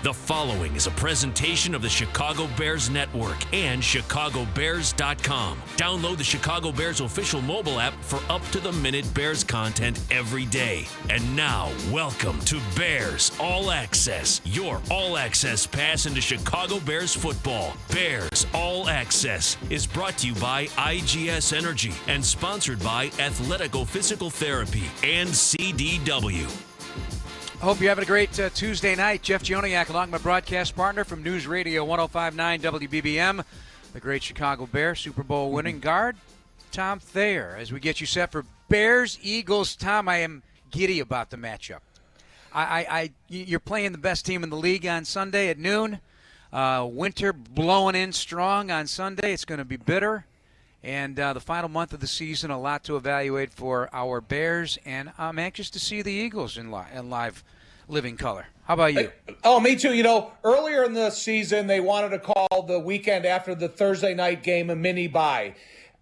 The following is a presentation of the Chicago Bears Network and ChicagoBears.com. Download the Chicago Bears official mobile app for up-to-the-minute Bears content every day. And now, welcome to Bears All Access, your all-access pass into Chicago Bears football. Bears All Access is brought to you by IGS Energy and sponsored by Athletico Physical Therapy and CDW. I hope you're having a great Tuesday night. Jeff Joniak along with my broadcast partner from News Radio 105.9 WBBM, the great Chicago Bears Super Bowl winning guard, Tom Thayer, as we get you set for Bears-Eagles. Tom, I am giddy about the matchup. You're playing the best team in the league on Sunday at noon. Winter blowing in strong on Sunday. It's going to be bitter. And the final month of the season, a lot to evaluate for our Bears, and I'm anxious to see the Eagles in live living color. How about you? Oh, me too. You know, earlier in the season, they wanted to call the weekend after the Thursday night game a mini bye.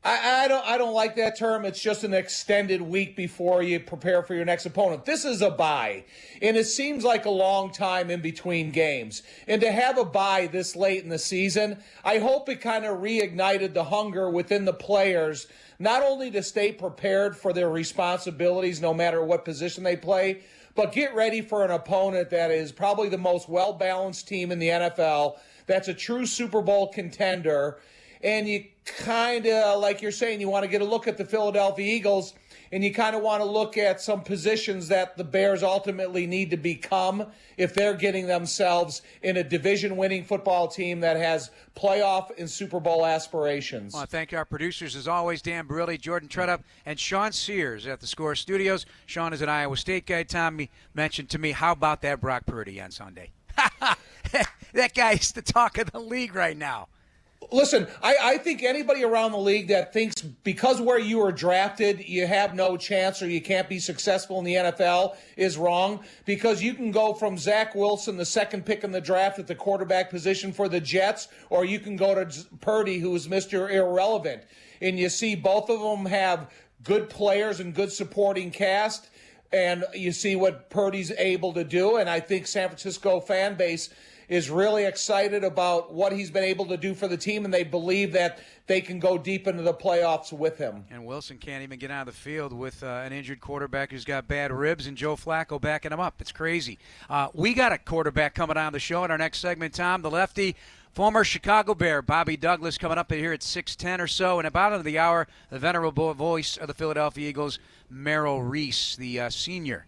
I don't like that term. It's just an extended week before you prepare for your next opponent. This is a bye, and it seems like a long time in between games. And to have a bye this late in the season, I hope it kind of reignited the hunger within the players, not only to stay prepared for their responsibilities no matter what position they play, but get ready for an opponent that is probably the most well-balanced team in the NFL, that's a true Super Bowl contender. And you kind of, like you're saying, you want to get a look at the Philadelphia Eagles, and you kind of want to look at some positions that the Bears ultimately need to become if they're getting themselves in a division-winning football team that has playoff and Super Bowl aspirations. I want to thank our producers, as always, Dan Barilli, Jordan Tredup, and Sean Sears at the Score Studios. Sean is an Iowa State guy. Tommy mentioned to me, how about that Brock Purdy on Sunday? That guy is the talk of the league right now. Listen, I think anybody around the league that thinks because where you were drafted, you have no chance or you can't be successful in the NFL is wrong, because you can go from Zach Wilson, the second pick in the draft at the quarterback position for the Jets, or you can go to Purdy, who is Mr. Irrelevant. And you see both of them have good players and good supporting cast, and you see what Purdy's able to do. And I think San Francisco fan base is really excited about what he's been able to do for the team, and they believe that they can go deep into the playoffs with him. And Wilson can't even get out of the field with an injured quarterback who's got bad ribs, and Joe Flacco backing him up. It's crazy. We got a quarterback coming on the show in our next segment, Tom, the lefty, former Chicago Bear, Bobby Douglas, coming up here at 6:10 or so. And about the hour, the venerable voice of the Philadelphia Eagles, Merrill Reese, the senior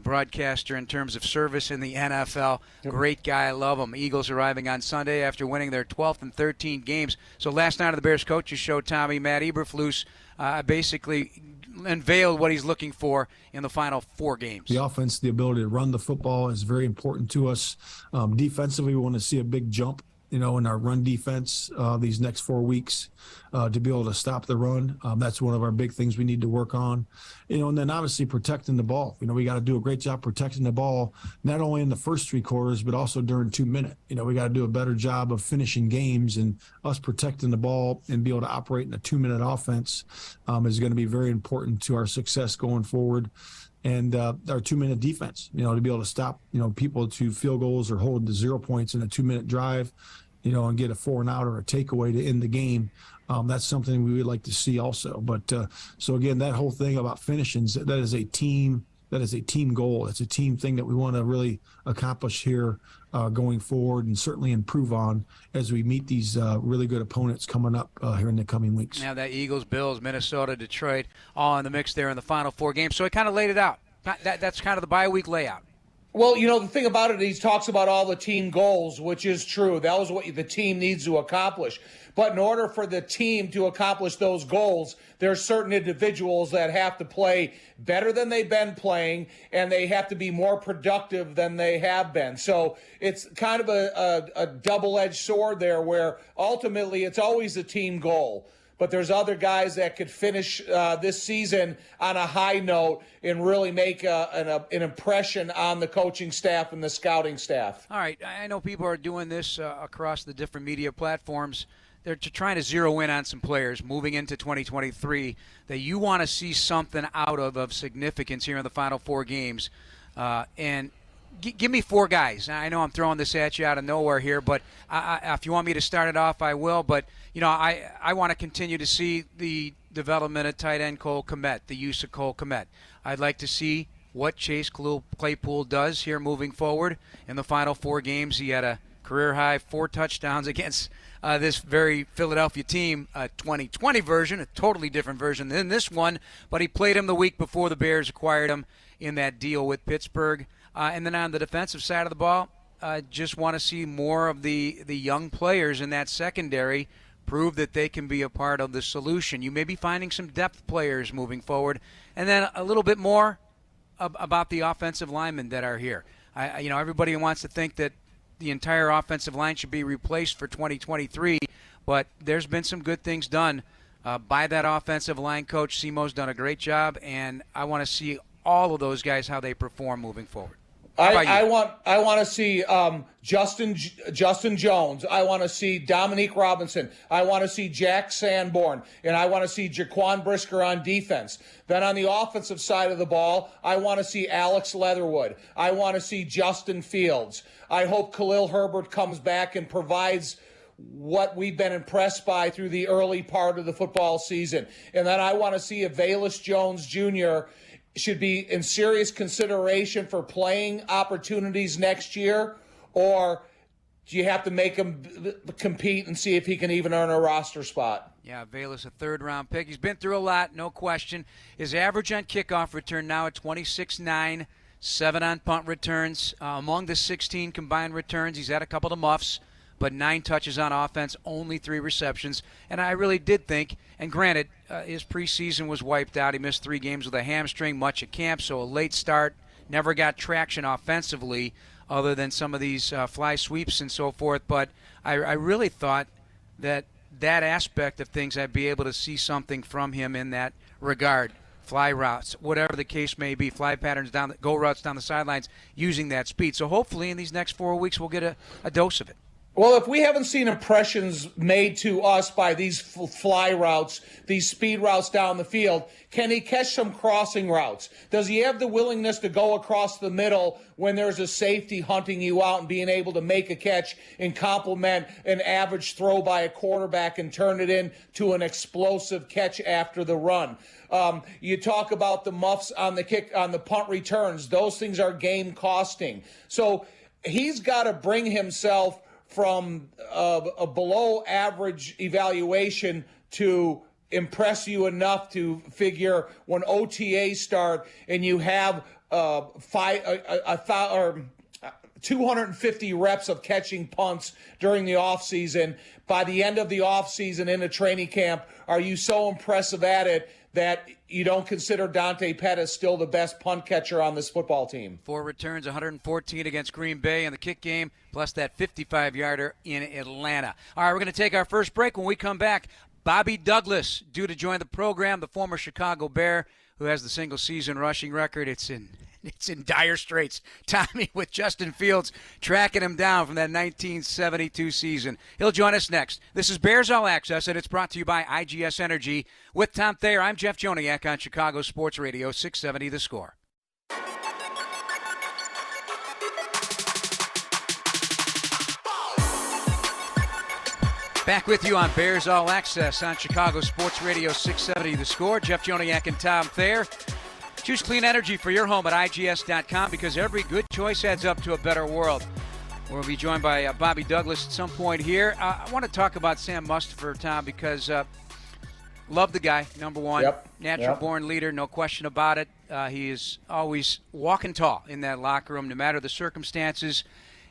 broadcaster in terms of service in the NFL. Great guy. I love him. Eagles arriving on Sunday after winning their 12th and 13 games. So last night on the Bears Coaches Show, Tommy, Matt Eberflus basically unveiled what he's looking for in the final 4 games. The offense, the ability to run the football is very important to us. Defensively, we want to see a big jump, in our run defense these next 4 weeks to be able to stop the run. That's one of our big things we need to work on. And then obviously protecting the ball. We got to do a great job protecting the ball, not only in the first 3 quarters, but also during 2 minute. We got to do a better job of finishing games, and us protecting the ball and be able to operate in a 2-minute offense is going to be very important to our success going forward. And our 2-minute defense, to be able to stop, people to field goals or hold to 0 points in a 2-minute drive, and get a 4-and-out or a takeaway to end the game. That's something we would like to see also. But so again, that whole thing about finishing, that is a team goal. It's a team thing that we want to really accomplish here going forward, and certainly improve on as we meet these really good opponents coming up here in the coming weeks. Now that Eagles, Bills, Minnesota, Detroit, all in the mix there in the final 4 games. So I kind of laid it out. That's kind of the bye week layout. Well, the thing about it, he talks about all the team goals, which is true. That was what the team needs to accomplish. But in order for the team to accomplish those goals, there are certain individuals that have to play better than they've been playing, and they have to be more productive than they have been. So it's kind of a double-edged sword there, where ultimately it's always a team goal. But there's other guys that could finish this season on a high note and really make an impression on the coaching staff and the scouting staff. All right, I know people are doing this across the different media platforms. They're trying to zero in on some players moving into 2023 that you want to see something out of significance here in the final 4 games. And give me 4 guys. I know I'm throwing this at you out of nowhere here, but if you want me to start it off, I will. But, I want to continue to see the development of tight end Cole Kmet, the use of Cole Kmet. I'd like to see what Chase Claypool does here moving forward. In the final 4 games, he had a career-high 4 touchdowns against this very Philadelphia team, a 2020 version, a totally different version than this one, but he played him the week before the Bears acquired him in that deal with Pittsburgh. And then on the defensive side of the ball, just want to see more of the young players in that secondary prove that they can be a part of the solution. You may be finding some depth players moving forward, and then a little bit more about the offensive linemen that are here. Everybody wants to think that the entire offensive line should be replaced for 2023, but there's been some good things done by that offensive line coach. Simo's done a great job, and I want to see all of those guys, how they perform moving forward. I want to see Justin Jones. I want to see Dominique Robinson. I want to see Jack Sanborn. And I want to see Jaquan Brisker on defense. Then on the offensive side of the ball, I want to see Alex Leatherwood. I want to see Justin Fields. I hope Khalil Herbert comes back and provides what we've been impressed by through the early part of the football season. And then I want to see if Velus Jones Jr. should be in serious consideration for playing opportunities next year, or do you have to make him compete and see if he can even earn a roster spot? Yeah, Velus, a 3rd-round pick. He's been through a lot, no question. His average on kickoff return now at 26.9, 7 on punt returns. Among the 16 combined returns, he's had a couple of muffs, but 9 touches on offense, only 3 receptions. And I really did think, and granted, his preseason was wiped out. He missed 3 games with a hamstring, much at camp, so a late start, never got traction offensively other than some of these fly sweeps and so forth. But I really thought that aspect of things, I'd be able to see something from him in that regard. Fly routes, whatever the case may be, fly patterns go routes down the sidelines, using that speed. So hopefully in these next 4 weeks we'll get a dose of it. Well, if we haven't seen impressions made to us by these fly routes, these speed routes down the field, can he catch some crossing routes? Does he have the willingness to go across the middle when there's a safety hunting you out and being able to make a catch and complement an average throw by a quarterback and turn it into an explosive catch after the run? You talk about the muffs on the kick, on the punt returns. Those things are game costing. So he's got to bring himself from a below average evaluation to impress you enough to figure when OTAs start and you have 250 reps of catching punts during the offseason. By the end of the offseason in a training camp, are you so impressive at it that you don't consider Dante Pettis still the best punt catcher on this football team? 4 returns, 114 against Green Bay in the kick game, plus that 55-yarder in Atlanta. All right, we're going to take our first break. When we come back, Bobby Douglas, due to join the program, the former Chicago Bear, who has the single-season rushing record. It's in dire straits. Tommy with Justin Fields tracking him down from that 1972 season. He'll join us next. This is Bears All Access, and it's brought to you by IGS Energy. With Tom Thayer, I'm Jeff Joniak on Chicago Sports Radio, 670 The Score. Back with you on Bears All Access on Chicago Sports Radio, 670 The Score. Jeff Joniak and Tom Thayer. Choose clean energy for your home at IGS.com, because every good choice adds up to a better world. We'll be joined by Bobby Douglas at some point here. I want to talk about Sam Mustipher, Tom, because love the guy, number one. Yep. Natural-born leader, no question about it. He is always walking tall in that locker room, no matter the circumstances.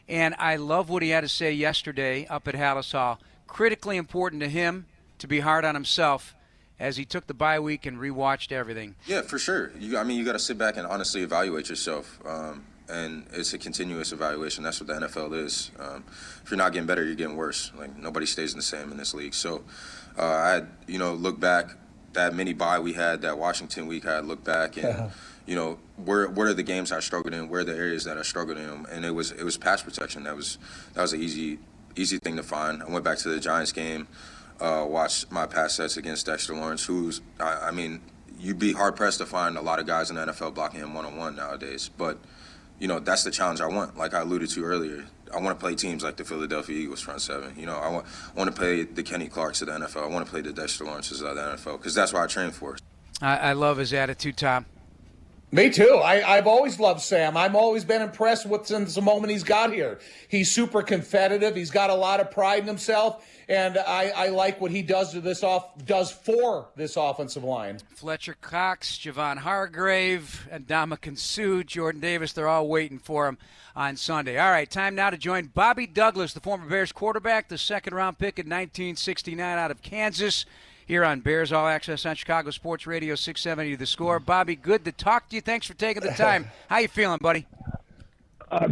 And I love what he had to say yesterday up at Hallis Hall. Critically important to him to be hard on himself as he took the bye week and rewatched everything. Yeah, for sure. You got to sit back and honestly evaluate yourself. And it's a continuous evaluation. That's what the NFL is. If you're not getting better, you're getting worse. Like, nobody stays the same in this league. So I look back, that mini bye we had, that Washington week, I look back and, where are the games I struggled in, where are the areas that I struggled in, and it was pass protection. That was an easy thing to find. I went back to the Giants game, watched my pass sets against Dexter Lawrence, who's, you'd be hard-pressed to find a lot of guys in the NFL blocking him one-on-one nowadays. But, that's the challenge I want. Like I alluded to earlier, I want to play teams like the Philadelphia Eagles front seven. I want to play the Kenny Clarks of the NFL. I want to play the Dexter Lawrences of the NFL because that's what I train for. I love his attitude, Tom. Me too. I've always loved Sam. I've always been impressed with since the moment he's got here. He's super competitive. He's got a lot of pride in himself, and I like what he does for this offensive line. Fletcher Cox, Javon Hargrave, Ndamukong Suh, Jordan Davis, they're all waiting for him on Sunday. All right, time now to join Bobby Douglas, the former Bears quarterback, the second-round pick in 1969 out of Kansas, here on Bears All Access on Chicago Sports Radio 670 The Score. Bobby, good to talk to you. Thanks for taking the time. How you feeling, buddy?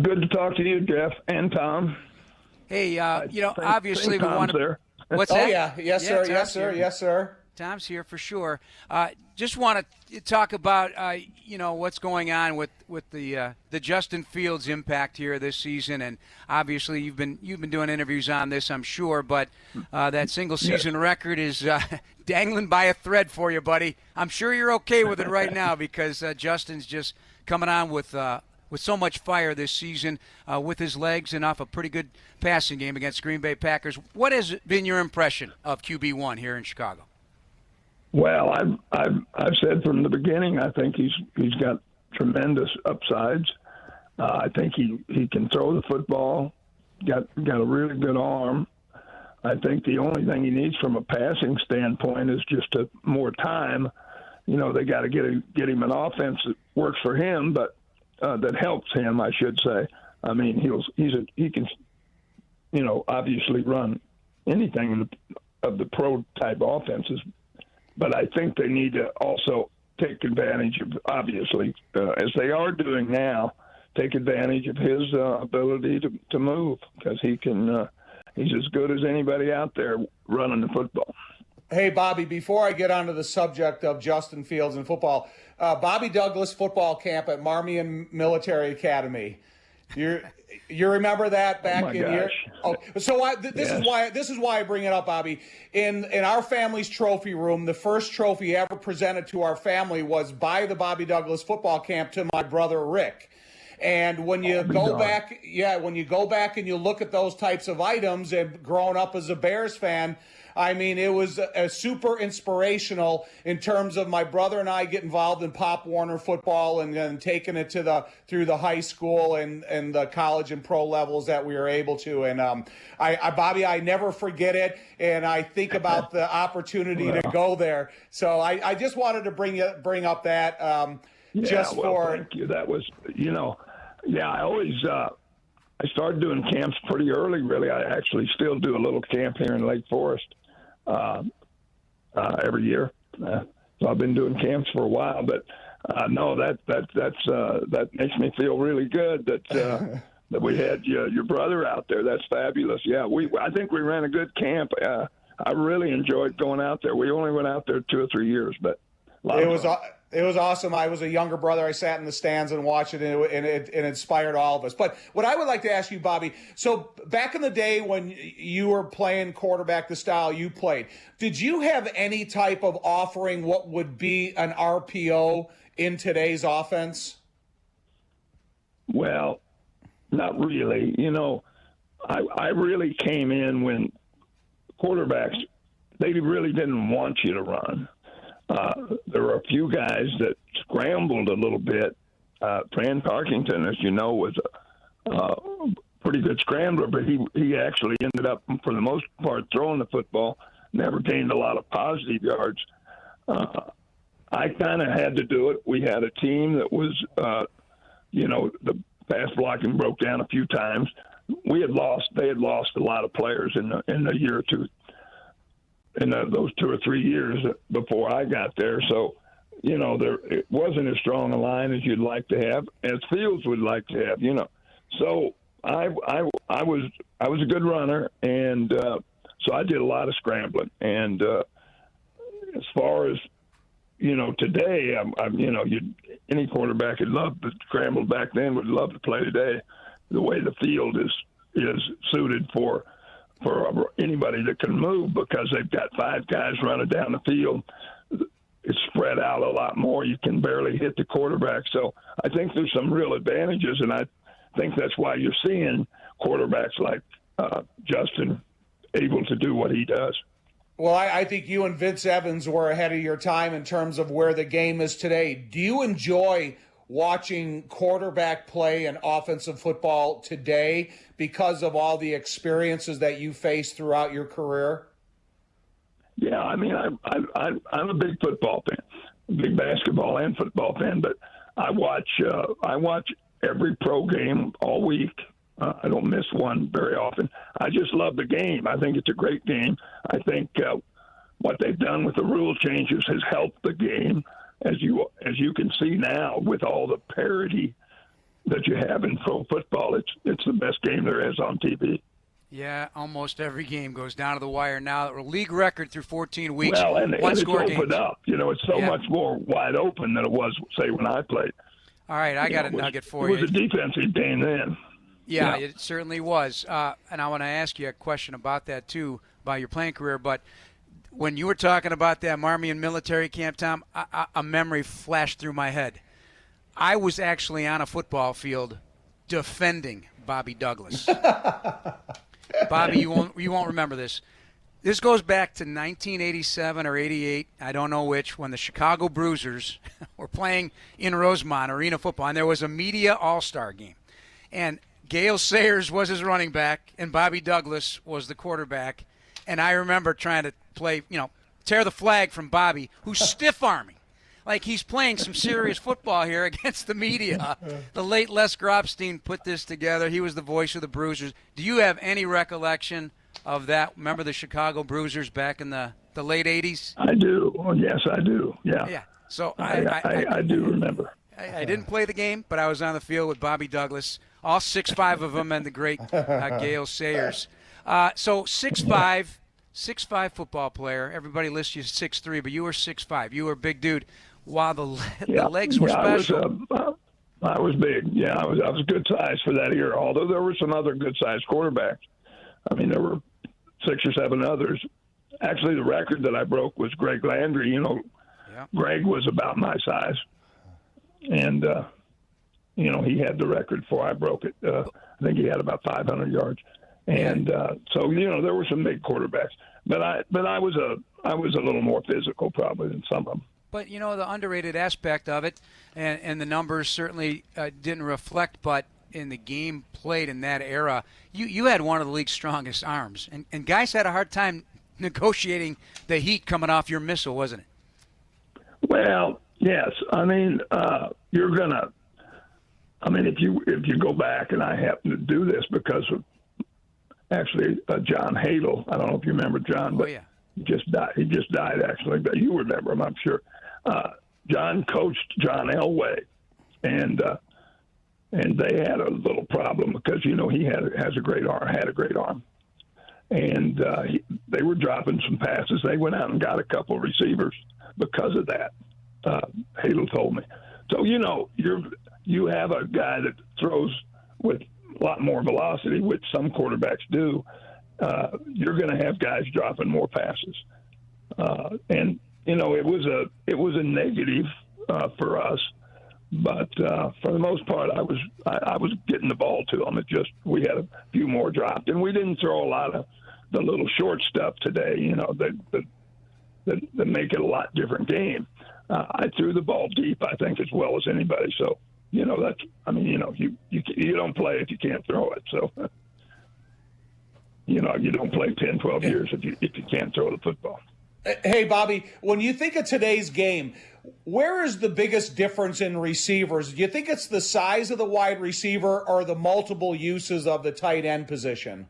Good to talk to you, Jeff and Tom. Hey, obviously we want to. There. What's that? Oh yeah, yes sir, yes sir, yes sir. Tom's here for sure. Just want to talk about what's going on with the Justin Fields impact here this season, and obviously you've been doing interviews on this, I'm sure, but that single season record is dangling by a thread for you, buddy. I'm sure you're okay with it right now because Justin's just coming on with so much fire this season with his legs and off a pretty good passing game against Green Bay Packers. What has been your impression of QB1 here in Chicago? Well, I've said from the beginning, I think he's got tremendous upsides. I think he can throw the football, got a really good arm. I think the only thing he needs from a passing standpoint is just more time. They got to get him an offense that works for him, but that helps him, I should say. I mean, he can obviously run anything of the pro type offenses. But I think they need to also take advantage of, obviously, as they are doing now, take advantage of his ability to move because he's as good as anybody out there running the football. Hey, Bobby, before I get onto the subject of Justin Fields and football, Bobby Douglas football camp at Marmion Military Academy. You remember that back in year? Oh, so this is why I bring it up, Bobby. In our family's trophy room, the first trophy ever presented to our family was by the Bobby Douglas football camp to my brother Rick. And when you go back and you look at those types of items, and growing up as a Bears fan, I mean, it was a super inspirational in terms of my brother and I get involved in Pop Warner football and then taking it through the high school and the college and pro levels that we were able to. And Bobby, I never forget it, and I think about the opportunity to go there. So I just wanted to bring up that thank you. That was I always. I started doing camps pretty early, really. I actually still do a little camp here in Lake Forest every year. So I've been doing camps for a while, but no, that makes me feel really good that that we had your brother out there. That's fabulous. Yeah, I think we ran a good camp. I really enjoyed going out there. We only went out there 2 or 3 years, but it was awesome. I was a younger brother. I sat in the stands and watched it, and it inspired all of us. But what I would like to ask you, Bobby, so back in the day when you were playing quarterback the style you played, did you have any type of offering what would be an RPO in today's offense? Well, not really. I really came in when quarterbacks, they really didn't want you to run. There were a few guys that scrambled a little bit. Fran Tarkington, as you know, was a pretty good scrambler, but he actually ended up, for the most part, throwing the football, never gained a lot of positive yards. I kind of had to do it. We had a team that was, the pass blocking broke down a few times. They had lost a lot of players in the year or two. In those 2 or 3 years before I got there. So, it wasn't as strong a line as you'd like to have, as Fields would like to have, So I was a good runner, and so I did a lot of scrambling. And as far as, today, any quarterback would love to scramble back then, would love to play today. The way the field is suited for anybody that can move, because they've got 5 guys running down the field. it's spread out a lot more. You can barely hit the quarterback. So I think there's some real advantages, and I think that's why you're seeing quarterbacks like Justin able to do what he does. Well, I think you and Vince Evans were ahead of your time in terms of where the game is today. Do you enjoy watching quarterback play and offensive football today because of all the experiences that you faced throughout your career? Yeah, I mean, I'm a big football fan, a big basketball and football fan, but I watch every pro game all week. I don't miss one very often. I just love the game. I think it's a great game. I think what they've done with the rule changes has helped the game, as you can see now with all the parity that you have in pro football. It's the best game there is on TV. Yeah, almost every game goes down to the wire now. League record through 14 weeks. Well, and it's opened games. up. It's so much more wide open than it was, say, when I played. All right, I got a nugget for you. It was a defensive game then. Yeah, it certainly was. And I want to ask you a question about that, too, about your playing career. But when you were talking about that Marmion military camp, Tom, a memory flashed through my head. I was actually on a football field defending Bobby Douglas. Bobby, you won't remember this. This goes back to 1987 or 88, I don't know which, when the Chicago Bruisers were playing in Rosemont Arena football, and there was a media all-star game. And Gale Sayers was his running back, and Bobby Douglas was the quarterback. And I remember trying to play, tear the flag from Bobby, who's stiff-arming. Like he's playing some serious football here against the media. The late Les Grobstein put this together. He was the voice of the Bruisers. Do you have any recollection of that? Remember the Chicago Bruisers back in the late 80s? I do. Oh, yes, I do. Yeah. Yeah. So I do remember. I didn't play the game, but I was on the field with Bobby Douglas, all 6'5" of them, and the great Gale Sayers. So 6'5" football player. Everybody lists you 6'3", but you were 6'5". You were a big dude. Wow, the legs were special. I was big. Yeah, I was good size for that year. Although there were some other good sized quarterbacks. I mean, there were 6 or 7 others. Actually, the record that I broke was Greg Landry. Greg was about my size, and he had the record before I broke it. I think he had about 500 yards, and so there were some big quarterbacks. But I was a little more physical probably than some of them. But, the underrated aspect of it, and the numbers certainly didn't reflect, but in the game played in that era, you had one of the league's strongest arms. And guys had a hard time negotiating the heat coming off your missile, wasn't it? Well, yes. I mean, you're going to – I mean, if you go back, and I happen to do this because of actually John Hadel. I don't know if you remember John, but he just died actually, but you remember him, I'm sure. John coached John Elway, and they had a little problem because he had a great arm, and they were dropping some passes. They went out and got a couple of receivers because of that. Hadel told me. So you have a guy that throws with a lot more velocity, which some quarterbacks do. You're going to have guys dropping more passes, and it was a negative for us, but for the most part, I was getting the ball to them. We had a few more dropped, and we didn't throw a lot of the little short stuff today. That make it a lot different game. I threw the ball deep, I think, as well as anybody. So you don't play if you can't throw it. So. You don't play 10, 12 years if you can't throw the football. Hey, Bobby, when you think of today's game, where is the biggest difference in receivers? Do you think it's the size of the wide receiver or the multiple uses of the tight end position?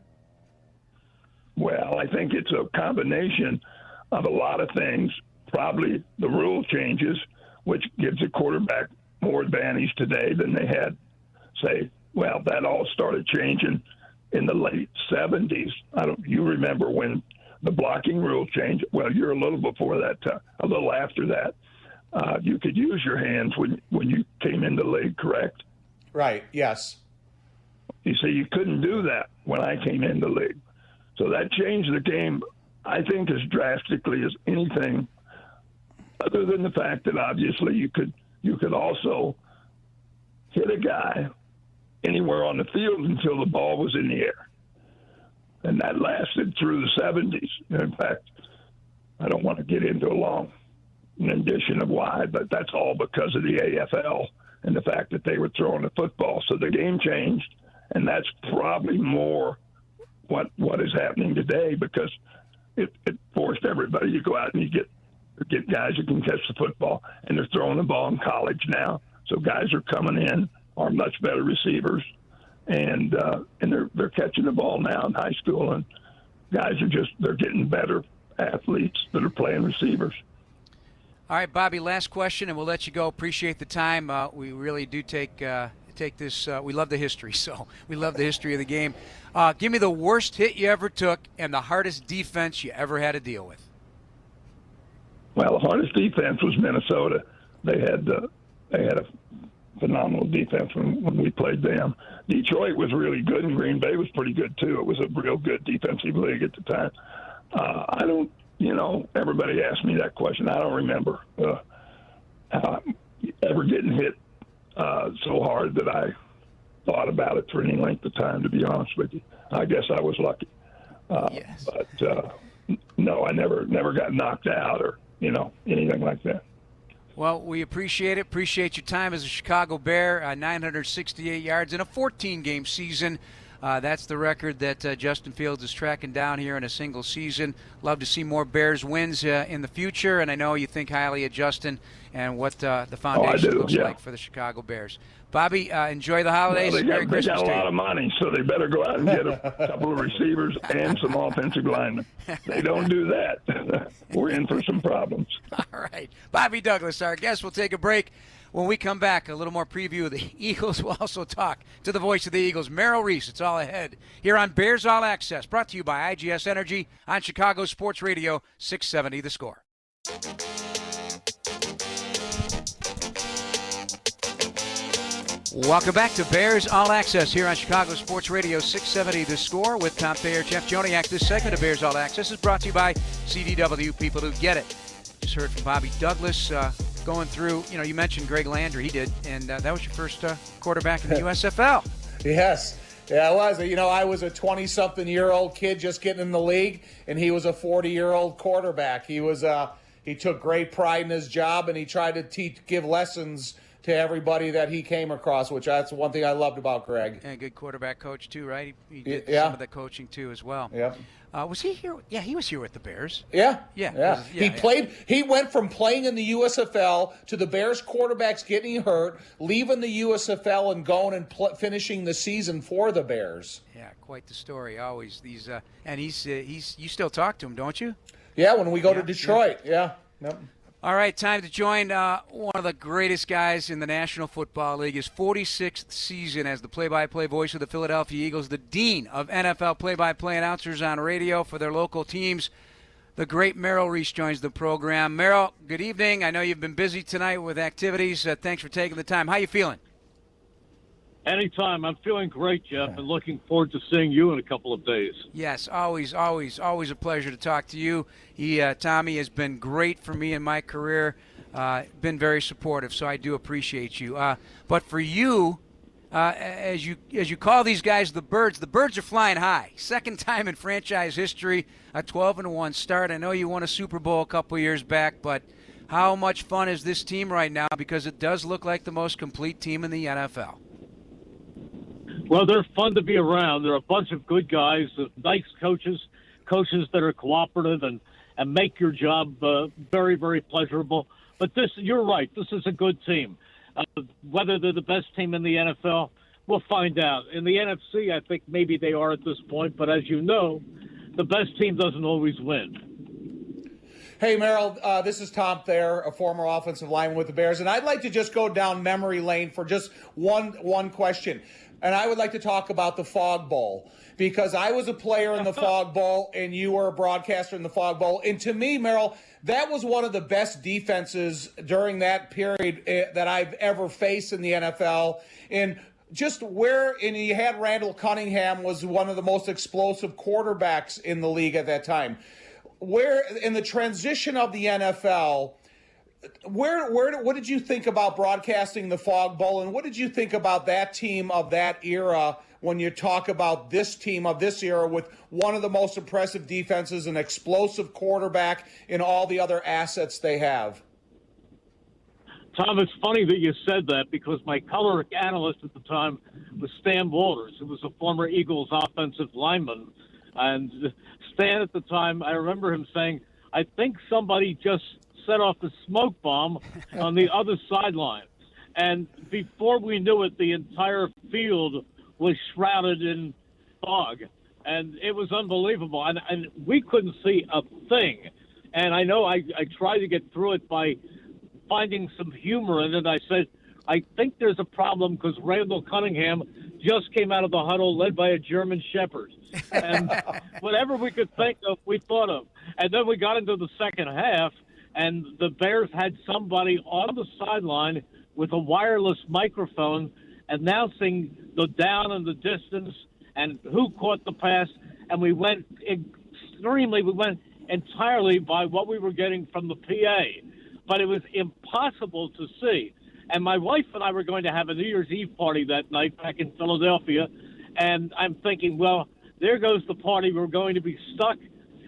Well, I think it's a combination of a lot of things. Probably the rule changes, which gives a quarterback more advantage today than they had, that all started changing in the late 70s. You remember when the blocking rule changed? Well, you're a little before that, a little after that. You could use your hands when you came in the league, correct? Right, yes. You see, you couldn't do that when I came in the league. So that changed the game, I think, as drastically as anything other than the fact that obviously you could also hit a guy anywhere on the field until the ball was in the air. And that lasted through the 70s. In fact, I don't want to get into a long rendition of why, but that's all because of the AFL and the fact that they were throwing the football. So the game changed, and that's probably more what is happening today, because it forced everybody to go out and you get guys who can catch the football, and they're throwing the ball in college now. So guys are coming in, are much better receivers, and they're catching the ball now in high school, and guys they're getting better athletes that are playing receivers. All right, Bobby, last question, and we'll let you go. Appreciate the time. We really do take this. We love the history, so we love the history of the game. Give me the worst hit you ever took and the hardest defense you ever had to deal with. Well, the hardest defense was Minnesota. They had a phenomenal defense when we played them. Detroit was really good, and Green Bay was pretty good too. It was a real good defensive league at the time. I don't, everybody asked me that question. I don't remember ever getting hit so hard that I thought about it for any length of time, to be honest with you. I guess I was lucky. Yes. But no, I never got knocked out or, anything like that. Well, we appreciate it. Appreciate your time as a Chicago Bear. 968 yards in a 14-game season. That's the record that Justin Fields is tracking down here in a single season. Love to see more Bears wins in the future, and I know you think highly of Justin and what the foundation looks like for the Chicago Bears. Bobby, enjoy the holidays. Well, Merry Christmas they got a to lot you. of money, so they better go out and get a couple of receivers and some offensive linemen. They don't do that. We're in for some problems. All right. Bobby Douglas, our guest. We'll take a break. When we come back, a little more preview of the Eagles. We'll also talk to the voice of the Eagles, Merrill Reese. It's all ahead here on Bears All Access, brought to you by IGS Energy on Chicago Sports Radio 670 The Score. Welcome back to Bears All Access here on Chicago Sports Radio 670 The Score with Tom Thayer, Jeff Joniak. This segment of Bears All Access is brought to you by CDW, people who get it. Just heard from Bobby Douglas going through, you mentioned Greg Landry, he did, and that was your first quarterback in the USFL. Yes. Yeah, it was. I was a 20-something-year-old kid just getting in the league, and he was a 40-year-old quarterback. He took great pride in his job, and he tried to give lessons to everybody that he came across, which that's one thing I loved about Greg. And a good quarterback coach, too, right? He did some of the coaching, too, as well. Yep. Was he here? Yeah, he was here with the Bears. Yeah. He played. He went from playing in the USFL to the Bears quarterbacks getting hurt, leaving the USFL and going and finishing the season for the Bears. Yeah, quite the story. Always these, and he's you still talk to him, don't you? Yeah, when we go to Detroit. Yeah. Yep. All right, time to join one of the greatest guys in the National Football League. His 46th season as the play-by-play voice of the Philadelphia Eagles, the dean of NFL play-by-play announcers on radio for their local teams. The great Merrill Reese joins the program. Merrill, good evening. I know you've been busy tonight with activities. Thanks for taking the time. How you feeling? Anytime. I'm feeling great, Jeff, and looking forward to seeing you in a couple of days. Yes, always a pleasure to talk to you. Tommy has been great for me in my career, been very supportive, so I do appreciate you. But for you, as you call these guys the Birds are flying high. Second time in franchise history, a 12-1 start. I know you won a Super Bowl a couple years back, but how much fun is this team right now? Because it does look like the most complete team in the NFL. Well, they're fun to be around. They're a bunch of good guys, nice coaches that are cooperative and make your job very, very pleasurable. But you're right, this is a good team. Whether they're the best team in the NFL, we'll find out. In the NFC, I think maybe they are at this point. But as you know, the best team doesn't always win. Hey, Merrill, this is Tom Thayer, a former offensive lineman with the Bears, and I'd like to just go down memory lane for just one question. And I would like to talk about the Fog Bowl, because I was a player in the Fog Bowl and you were a broadcaster in the Fog Bowl. And to me, Merrill, that was one of the best defenses during that period that I've ever faced in the NFL. And you had Randall Cunningham, was one of the most explosive quarterbacks in the league at that time. Where in the transition of the NFL, What did you think about broadcasting the Fog Bowl, and what did you think about that team of that era when you talk about this team of this era with one of the most impressive defenses, an explosive quarterback, and all the other assets they have? Tom, it's funny that you said that because my color analyst at the time was Stan Walters, who was a former Eagles offensive lineman. And Stan at the time, I remember him saying, I think somebody just set off a smoke bomb on the other sideline. And before we knew it, the entire field was shrouded in fog. And it was unbelievable. And we couldn't see a thing. And I know I tried to get through it by finding some humor in it. I said, I think there's a problem because Randall Cunningham just came out of the huddle led by a German Shepherd. And whatever we could think of, we thought of. And then we got into the second half, and the Bears had somebody on the sideline with a wireless microphone announcing the down and the distance and who caught the pass. And we went entirely by what we were getting from the PA. But it was impossible to see. And my wife and I were going to have a New Year's Eve party that night back in Philadelphia. And I'm thinking, well, there goes the party. We're going to be stuck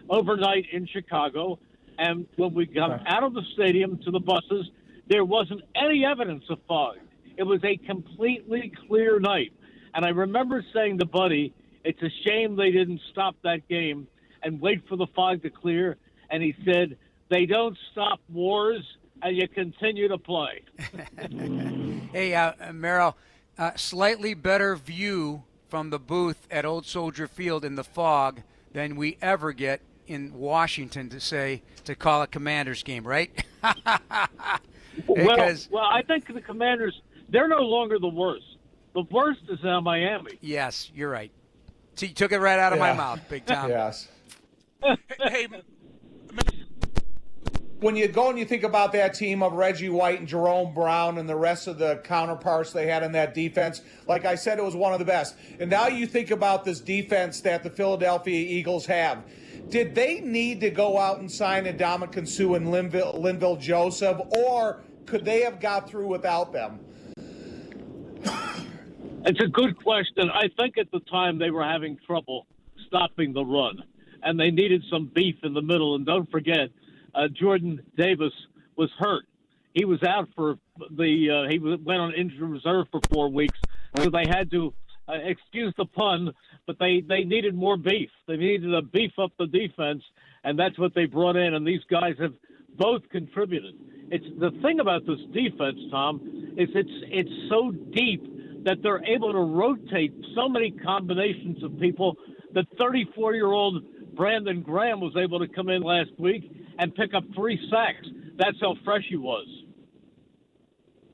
overnight in Chicago. And when we got out of the stadium to the buses, there wasn't any evidence of fog. It was a completely clear night. And I remember saying to Buddy, it's a shame they didn't stop that game and wait for the fog to clear. And he said, they don't stop wars, and you continue to play. Hey, Merrill, slightly better view from the booth at Old Soldier Field in the fog than we ever get in Washington to call a Commanders game, right? Well, I think the Commanders, they're no longer the worst. The worst is now Miami. Yes, you're right. So you took it right out of my mouth, Big Tom. Yes. Hey, when you go and you think about that team of Reggie White and Jerome Brown and the rest of the counterparts they had in that defense, like I said, it was one of the best. And now you think about this defense that the Philadelphia Eagles have. Did they need to go out and sign Ndamukong Suh and Linville Joseph, or could they have got through without them? It's a good question. I think at the time they were having trouble stopping the run, and they needed some beef in the middle. And don't forget, Jordan Davis was hurt. He was out for he went on injured reserve for 4 weeks, so they had to excuse the pun, but they needed more beef. They needed to beef up the defense, and that's what they brought in. And these guys have both contributed. It's the thing about this defense, Tom, is it's so deep that they're able to rotate so many combinations of people that 34-year-old Brandon Graham was able to come in last week and pick up 3 sacks. That's how fresh he was.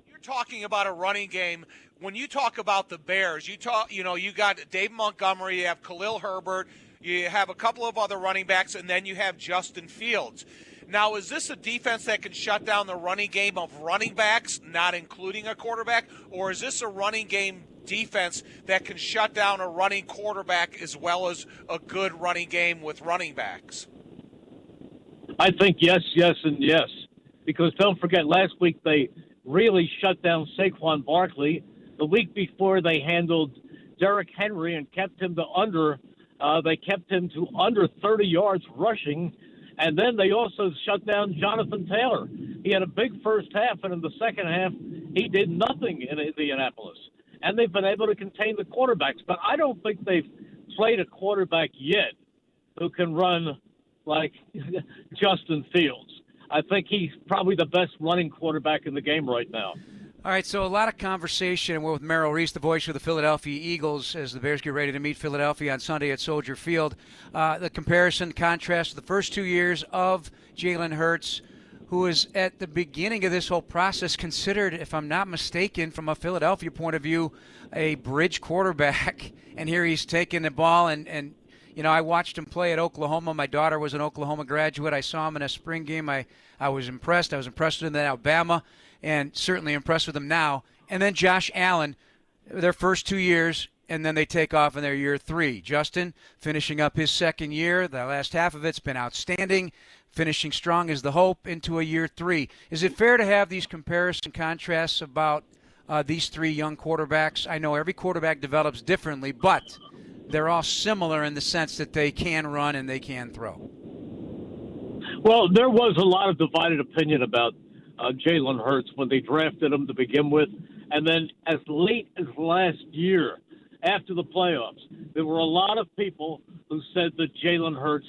You're talking about a running game. When you talk about the Bears, you got Dave Montgomery, you have Khalil Herbert, you have a couple of other running backs, and then you have Justin Fields. Now, is this a defense that can shut down the running game of running backs, not including a quarterback, or is this a running game defense that can shut down a running quarterback as well as a good running game with running backs? I think yes, and yes. Because don't forget, last week they really shut down Saquon Barkley. The week before they handled Derrick Henry and kept him to under 30 yards rushing. And then they also shut down Jonathan Taylor. He had a big first half, and in the second half, he did nothing in Indianapolis. And they've been able to contain the quarterbacks. But I don't think they've played a quarterback yet who can run like Justin Fields. I think he's probably the best running quarterback in the game right now. All right, so a lot of conversation with Merrill Reese, the voice of the Philadelphia Eagles, as the Bears get ready to meet Philadelphia on Sunday at Soldier Field. The comparison, contrast, the first 2 years of Jalen Hurts, who is at the beginning of this whole process considered, if I'm not mistaken, from a Philadelphia point of view, a bridge quarterback. And here he's taking the ball and you know, I watched him play at Oklahoma. My daughter was an Oklahoma graduate. I saw him in a spring game. I was impressed. I was impressed with him in Alabama, and certainly impressed with him now. And then Josh Allen, their first 2 years, and then they take off in their year 3. Justin finishing up his second year. The last half of it's been outstanding. finishing strong is the hope into a year 3. Is it fair to have these comparison contrasts about these 3 young quarterbacks? I know every quarterback develops differently, but they're all similar in the sense that they can run and they can throw. Well, there was a lot of divided opinion about Jalen Hurts when they drafted him to begin with. And then as late as last year, after the playoffs, there were a lot of people who said that Jalen Hurts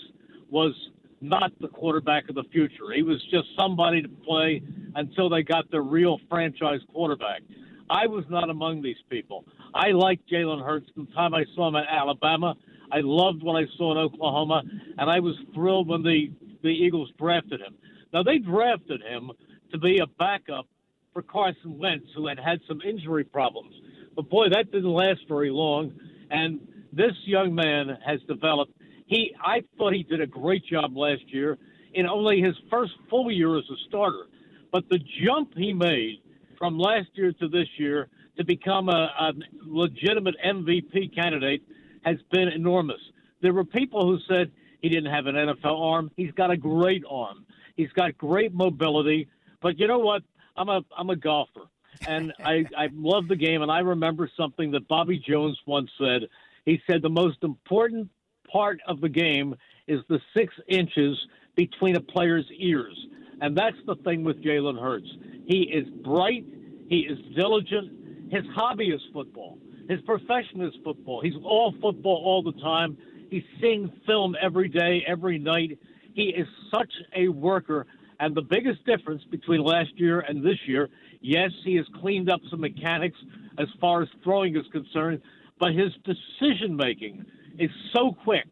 was not the quarterback of the future. He was just somebody to play until they got their real franchise quarterback. I was not among these people. I liked Jalen Hurts from the time I saw him at Alabama. I loved what I saw in Oklahoma, and I was thrilled when the Eagles drafted him. Now, they drafted him to be a backup for Carson Wentz, who had some injury problems. But, boy, that didn't last very long, and this young man has developed. I thought he did a great job last year in only his first full year as a starter. But the jump he made from last year to this year to become a legitimate MVP candidate has been enormous. There were people who said he didn't have an NFL arm. He's got a great arm. He's got great mobility. But you know what? I'm a golfer, and I love the game. And I remember something that Bobby Jones once said. He said the most important part of the game is the 6 inches between a player's ears. And that's the thing with Jalen Hurts. He is bright. He is diligent. His hobby is football. His profession is football. He's all football all the time. He's seeing film every day, every night. He is such a worker. And the biggest difference between last year and this year, yes, he has cleaned up some mechanics as far as throwing is concerned, but his decision-making is so quick,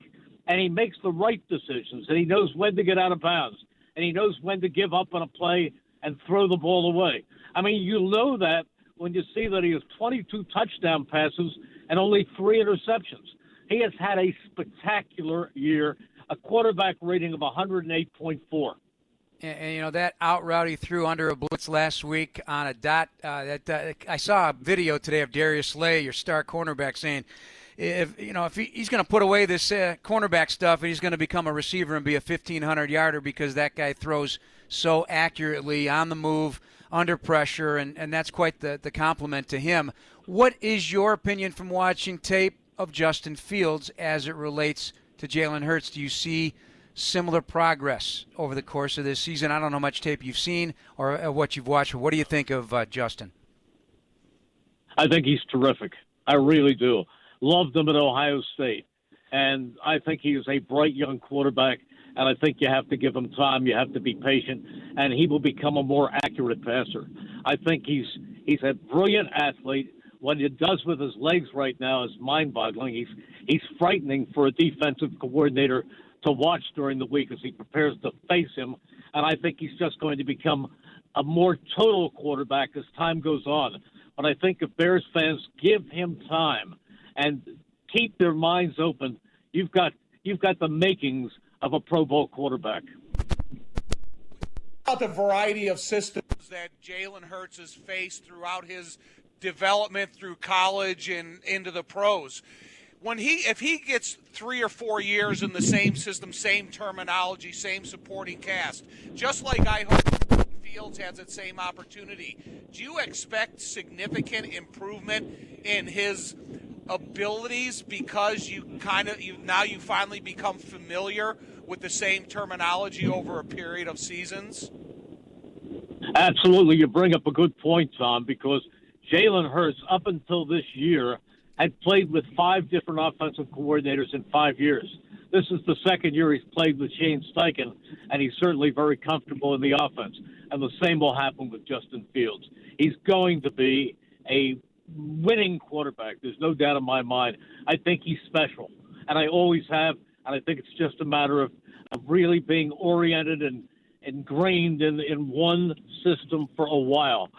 and he makes the right decisions, and he knows when to get out of bounds, and he knows when to give up on a play and throw the ball away. I mean, you know that when you see that he has 22 touchdown passes and only 3 interceptions. He has had a spectacular year, a quarterback rating of 108.4. And you know, that out route he threw under a blitz last week on a dot. I saw a video today of Darius Slay, your star cornerback, saying, if he's going to put away this cornerback stuff and he's going to become a receiver and be a 1,500-yarder because that guy throws so accurately on the move, under pressure, and that's quite the compliment to him. What is your opinion from watching tape of Justin Fields as it relates to Jalen Hurts? Do you see similar progress over the course of this season? I don't know how much tape you've seen or what you've watched, but what do you think of Justin? I think he's terrific. I really do. Loved him at Ohio State. And I think he is a bright young quarterback, and I think you have to give him time. You have to be patient, and he will become a more accurate passer. I think he's a brilliant athlete. What he does with his legs right now is mind-boggling. He's frightening for a defensive coordinator to watch during the week as he prepares to face him. And I think he's just going to become a more total quarterback as time goes on. But I think if Bears fans give him time and keep their minds open, you've got the makings of a Pro Bowl quarterback. About the variety of systems that Jalen Hurts has faced throughout his development through college and into the pros. If he gets 3 or 4 years in the same system, same terminology, same supporting cast, just like I hope Fields has that same opportunity, do you expect significant improvement in his abilities because you finally become familiar with the same terminology over a period of seasons? Absolutely. You bring up a good point, Tom, because Jalen Hurts, up until this year, had played with 5 different offensive coordinators in 5 years. This is the second year he's played with Shane Steichen, and he's certainly very comfortable in the offense. And the same will happen with Justin Fields. He's going to be a winning quarterback. There's no doubt in my mind. I think he's special, and I always have, and I think it's just a matter of really being oriented and ingrained in one system for a while.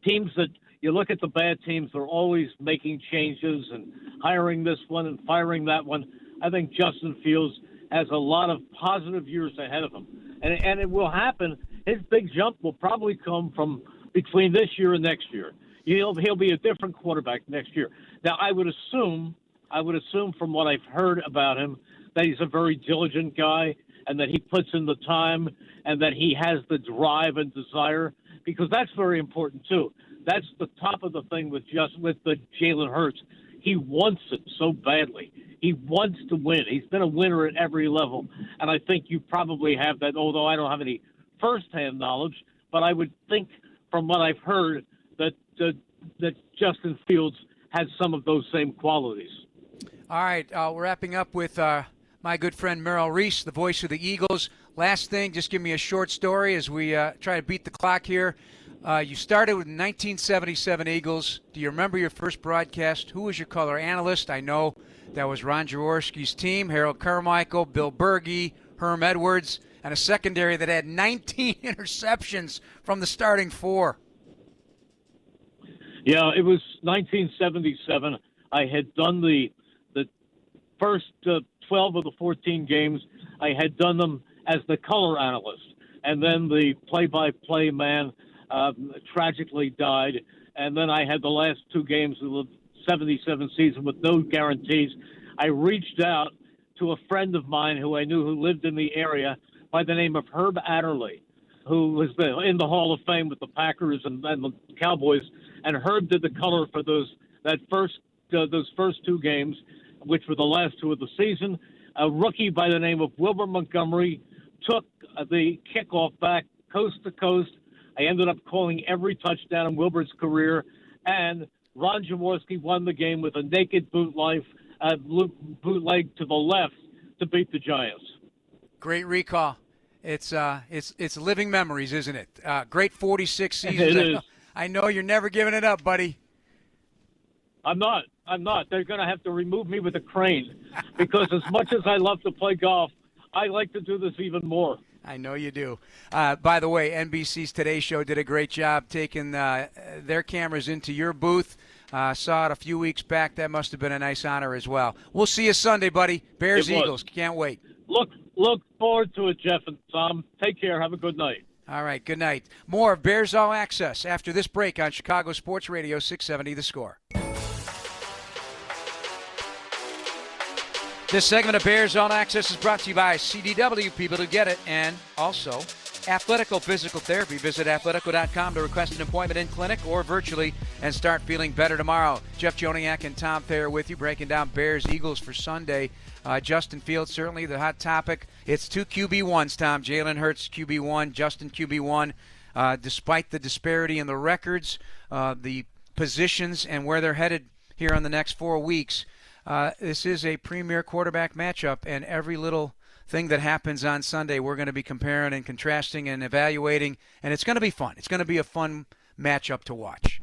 Teams that you look at the bad teams, they're always making changes and hiring this one and firing that one. I think Justin Fields has a lot of positive years ahead of him. And it will happen. His big jump will probably come from between this year and next year. He'll be a different quarterback next year. Now, I would assume from what I've heard about him that he's a very diligent guy and that he puts in the time and that he has the drive and desire, because that's very important too. That's the top of the thing with the Jalen Hurts. He wants it so badly. He wants to win. He's been a winner at every level, and I think you probably have that, although I don't have any firsthand knowledge, but I would think from what I've heard that Justin Fields has some of those same qualities. All right, we're wrapping up with my good friend Merrill Reese, the voice of the Eagles. Last thing, just give me a short story as we try to beat the clock here. You started with 1977 Eagles. Do you remember your first broadcast? Who was your color analyst? I know that was Ron Jaworski's team, Harold Carmichael, Bill Berge, Herm Edwards, and a secondary that had 19 interceptions from the starting four. Yeah, it was 1977. I had done the first 12 of the 14 games. I had done them as the color analyst, and then the play-by-play man tragically died, and then I had the last two games of the 77 season with no guarantees. I reached out to a friend of mine who I knew who lived in the area by the name of Herb Adderley, who was in the Hall of Fame with the Packers and the Cowboys, and Herb did the color for those first two games, which were the last two of the season. A rookie by the name of Wilbur Montgomery took the kickoff back coast to coast. I ended up calling every touchdown in Wilbur's career, and Ron Jaworski won the game with a naked bootleg to the left to beat the Giants. Great recall. It's living memories, isn't it? Great 46 seasons. It is. I know you're never giving it up, buddy. I'm not. They're going to have to remove me with a crane, because as much as I love to play golf, I like to do this even more. I know you do. By the way, NBC's Today Show did a great job taking their cameras into your booth. Saw it a few weeks back. That must have been a nice honor as well. We'll see you Sunday, buddy. Bears-Eagles. Can't wait. Look forward to it, Jeff and Tom. Take care. Have a good night. All right, good night. More of Bears All Access after this break on Chicago Sports Radio 670 The Score. This segment of Bears All Access is brought to you by CDW, people who get it, and also Athletical Physical Therapy. Visit athletical.com to request an appointment in clinic or virtually and start feeling better tomorrow. Jeff Joniak and Tom Thayer with you, breaking down Bears-Eagles for Sunday. Justin Fields, certainly the hot topic. It's two QB1s, Tom. Jalen Hurts, QB1, Justin, QB1. Despite the disparity in the records, the positions, and where they're headed here on the next 4 weeks, this is a premier quarterback matchup, and every little thing that happens on Sunday we're going to be comparing and contrasting and evaluating, and it's going to be fun. It's going to be a fun matchup to watch.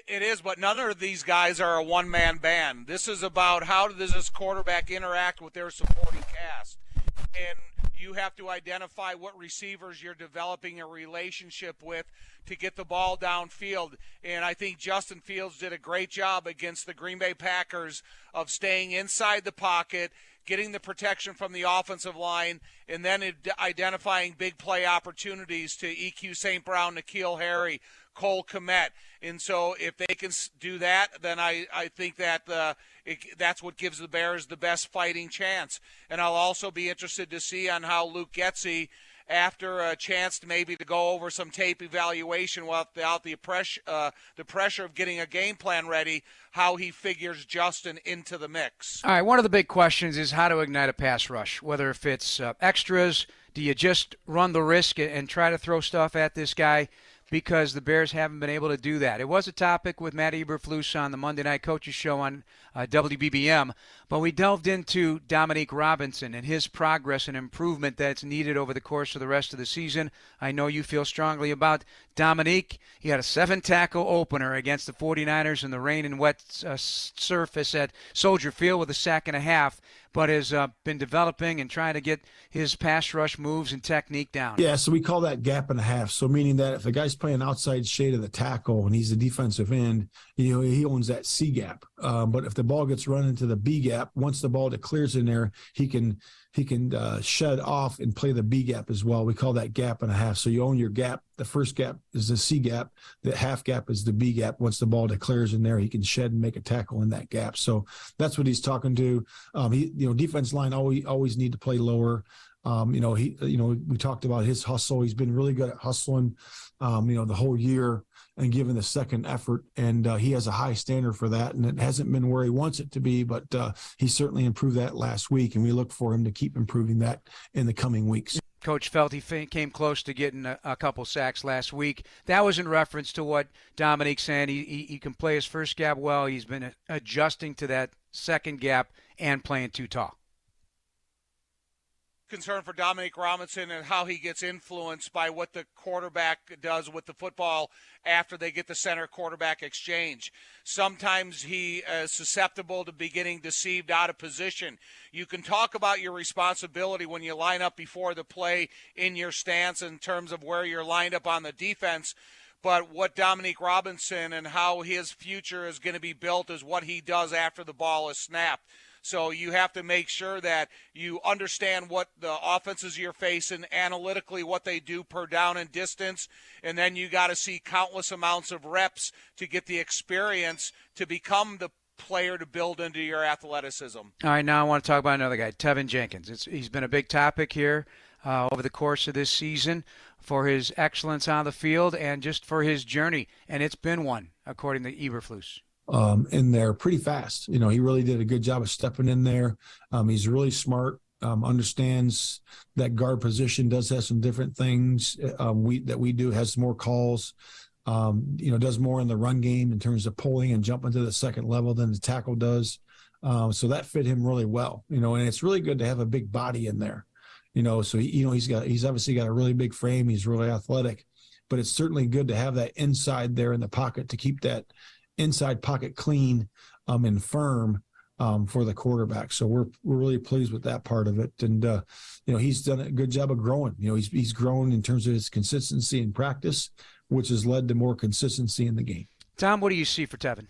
It is, but none of these guys are a one-man band. This is about how does this quarterback interact with their supporting cast. And you have to identify what receivers you're developing a relationship with to get the ball downfield. And I think Justin Fields did a great job against the Green Bay Packers of staying inside the pocket, getting the protection from the offensive line, and then identifying big play opportunities to EQ St. Brown, N'Keal Harry, Cole Kmet. And so if they can do that, then I think that that's what gives the Bears the best fighting chance. And I'll also be interested to see on how Luke Getsy, after a chance to maybe to go over some tape evaluation without the pressure of getting a game plan ready, how he figures Justin into the mix. All right, one of the big questions is how to ignite a pass rush, whether if it's extras, do you just run the risk and try to throw stuff at this guy, because the Bears haven't been able to do that. It was a topic with Matt Eberflus on the Monday Night Coaches Show on WBBM, but we delved into Dominique Robinson and his progress and improvement that's needed over the course of the rest of the season. I know you feel strongly about Dominique. He had a 7-tackle opener against the 49ers in the rain and wet surface at Soldier Field with a sack and a half, but has been developing and trying to get his pass rush moves and technique down. Yeah, so we call that gap and a half. So meaning that if the guy's playing outside shade of the tackle and he's the defensive end, he owns that C gap. But if the ball gets run into the B gap, once the ball clears in there, he can shed off and play the B gap as well. We call that gap and a half. So you own your gap The first gap is the C gap. The half gap is the B gap. Once the ball declares in there, he can shed and make a tackle in that gap. So that's what he's talking to. Defense line always need to play lower. We talked about his hustle. He's been really good at hustling, the whole year and giving the second effort. And he has a high standard for that. And it hasn't been where he wants it to be, but he certainly improved that last week. And we look for him to keep improving that in the coming weeks. Coach felt he came close to getting a couple sacks last week. That was in reference to what Dominique's saying. He can play his first gap well. He's been adjusting to that second gap and playing too tall. Concern for Dominique Robinson and how he gets influenced by what the quarterback does with the football after they get the center quarterback exchange. Sometimes he is susceptible to be getting deceived out of position. You can talk about your responsibility when you line up before the play in your stance in terms of where you're lined up on the defense. But what Dominique Robinson and how his future is going to be built is what he does after the ball is snapped. So you have to make sure that you understand what the offenses you're facing, analytically what they do per down and distance, and then you got to see countless amounts of reps to get the experience to become the player to build into your athleticism. All right, now I want to talk about another guy, Tevin Jenkins. He's been a big topic here over the course of this season for his excellence on the field and just for his journey, and it's been one, according to Eberflus. In there pretty fast. He really did a good job of stepping in there. He's really smart, understands that guard position, does have some different things we do, has more calls, does more in the run game in terms of pulling and jumping to the second level than the tackle does. So that fit him really well, and it's really good to have a big body in there, so he's obviously got a really big frame. He's really athletic, but it's certainly good to have that inside there in the pocket to keep that inside pocket clean and firm for the quarterback. So we're really pleased with that part of it. And, he's done a good job of growing. He's grown in terms of his consistency in practice, which has led to more consistency in the game. Tom, what do you see for Tevin?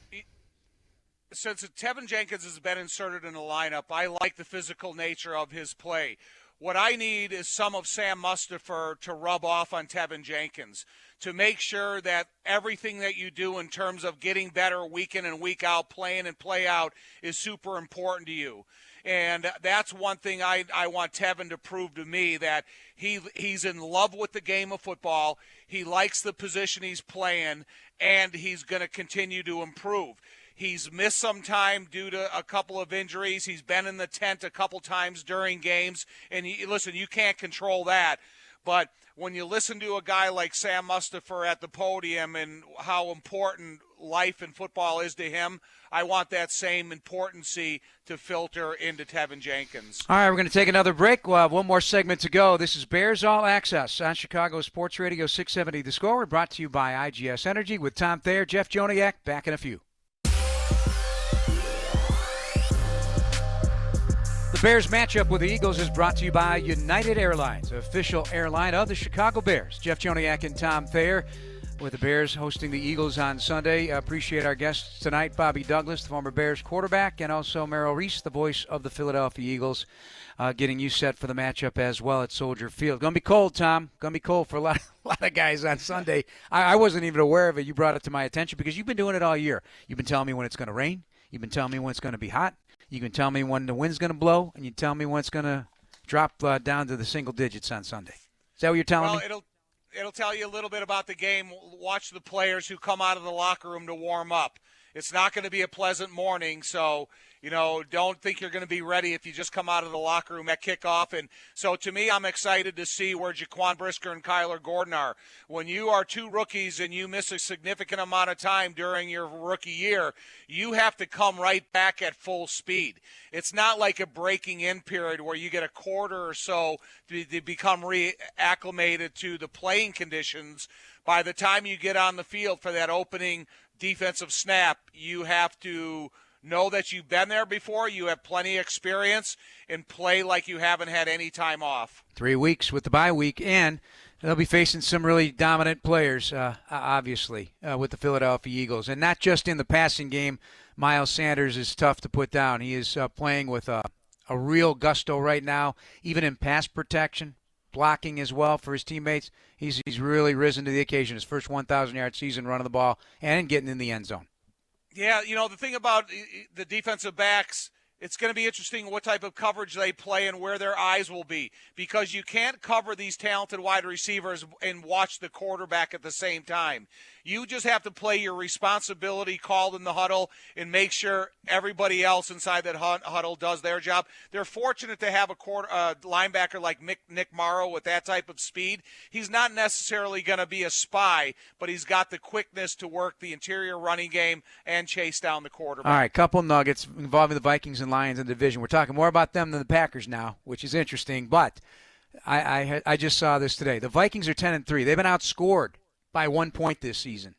Since Tevin Jenkins has been inserted in the lineup, I like the physical nature of his play. What I need is some of Sam Mustipher to rub off on Tevin Jenkins to make sure that everything that you do in terms of getting better week in and week out, play in and play out, is super important to you. And that's one thing I want Tevin to prove to me, that he's in love with the game of football, he likes the position he's playing, and he's going to continue to improve. He's missed some time due to a couple of injuries. He's been in the tent a couple times during games. And listen, you can't control that. But when you listen to a guy like Sam Mustipher at the podium and how important life and football is to him, I want that same importancy to filter into Tevin Jenkins. All right, we're going to take another break. We'll have one more segment to go. This is Bears All Access on Chicago Sports Radio 670 The Score. We're brought to you by IGS Energy with Tom Thayer, Jeff Joniak. Back in a few. The Bears matchup with the Eagles is brought to you by United Airlines, official airline of the Chicago Bears. Jeff Joniak and Tom Thayer with the Bears hosting the Eagles on Sunday. Appreciate our guests tonight, Bobby Douglas, the former Bears quarterback, and also Merrill Reese, the voice of the Philadelphia Eagles, getting you set for the matchup as well at Soldier Field. Going to be cold, Tom. Going to be cold for a lot of guys on Sunday. I wasn't even aware of it. You brought it to my attention because you've been doing it all year. You've been telling me when it's going to rain. You've been telling me when it's going to be hot. You can tell me when the wind's going to blow, and you tell me when it's going to drop down to the single digits on Sunday. Is that what you're telling me? It'll tell you a little bit about the game. Watch the players who come out of the locker room to warm up. It's not going to be a pleasant morning, so don't think you're going to be ready if you just come out of the locker room at kickoff. And so to me, I'm excited to see where Jaquan Brisker and Kyler Gordon are. When you are two rookies and you miss a significant amount of time during your rookie year, you have to come right back at full speed. It's not like a breaking in period where you get a quarter or so to become reacclimated to the playing conditions. By the time you get on the field for that opening defensive snap, you have to know that you've been there before, you have plenty of experience, and play like you haven't had any time off. 3 weeks with the bye week, and they'll be facing some really dominant players, obviously, with the Philadelphia Eagles. And not just in the passing game. Miles Sanders is tough to put down. He is playing with a real gusto right now, even in pass protection. blocking as well for his teammates. He's really risen to the occasion. His first 1,000-yard season running the ball and getting in the end zone. Yeah, the thing about the defensive backs, it's going to be interesting what type of coverage they play and where their eyes will be, because you can't cover these talented wide receivers and watch the quarterback at the same time. You just have to play your responsibility called in the huddle and make sure everybody else inside that huddle does their job. They're fortunate to have a linebacker like Nick Morrow with that type of speed. He's not necessarily going to be a spy, but he's got the quickness to work the interior running game and chase down the quarterback. All right, couple nuggets involving the Vikings and Lions in the division. We're talking more about them than the Packers now, which is interesting, but I just saw this today. The Vikings are 10-3. They've been outscored by 1 point this season.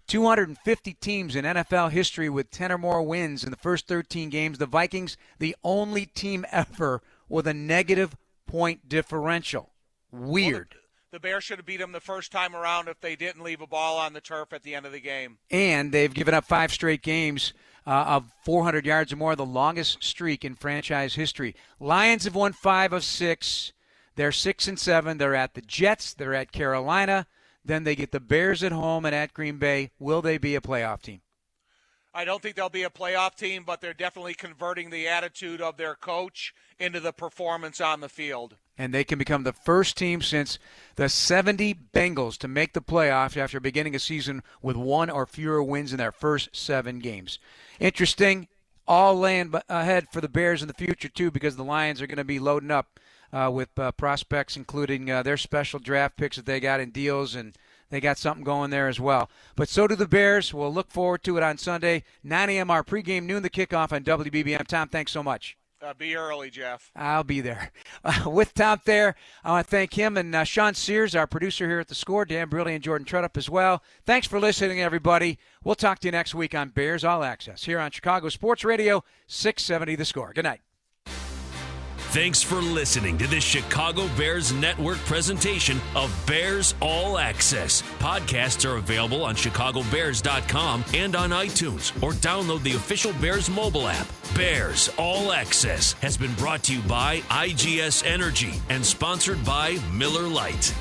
250 teams in NFL history with 10 or more wins in the first 13 games. The Vikings, the only team ever with a negative point differential. Weird. Well, the Bears should have beat them the first time around if they didn't leave a ball on the turf at the end of the game. And they've given up 5 straight games of 400 yards or more, the longest streak in franchise history. Lions have won 5 of 6. They're 6-7. They're at the Jets. They're at Carolina. Then they get the Bears at home and at Green Bay. Will they be a playoff team? I don't think they'll be a playoff team, but they're definitely converting the attitude of their coach into the performance on the field. And they can become the first team since the 70 Bengals to make the playoffs after beginning a season with 1 or fewer wins in their first 7 games. Interesting, all laying ahead for the Bears in the future, too, because the Lions are going to be loading up with prospects, including their special draft picks that they got in deals, and they got something going there as well. But so do the Bears. We'll look forward to it on Sunday, 9 a.m. our pregame, noon the kickoff on WBBM. Tom, thanks so much. Be early, Jeff. I'll be there. With Tom Thayer, I want to thank him and Sean Sears, our producer here at The Score, Dan Brilli and Jordan Tredup as well. Thanks for listening, everybody. We'll talk to you next week on Bears All Access here on Chicago Sports Radio 670 The Score. Good night. Thanks for listening to this Chicago Bears Network presentation of Bears All Access. Podcasts are available on chicagobears.com and on iTunes, or download the official Bears mobile app. Bears All Access has been brought to you by IGS Energy and sponsored by Miller Lite.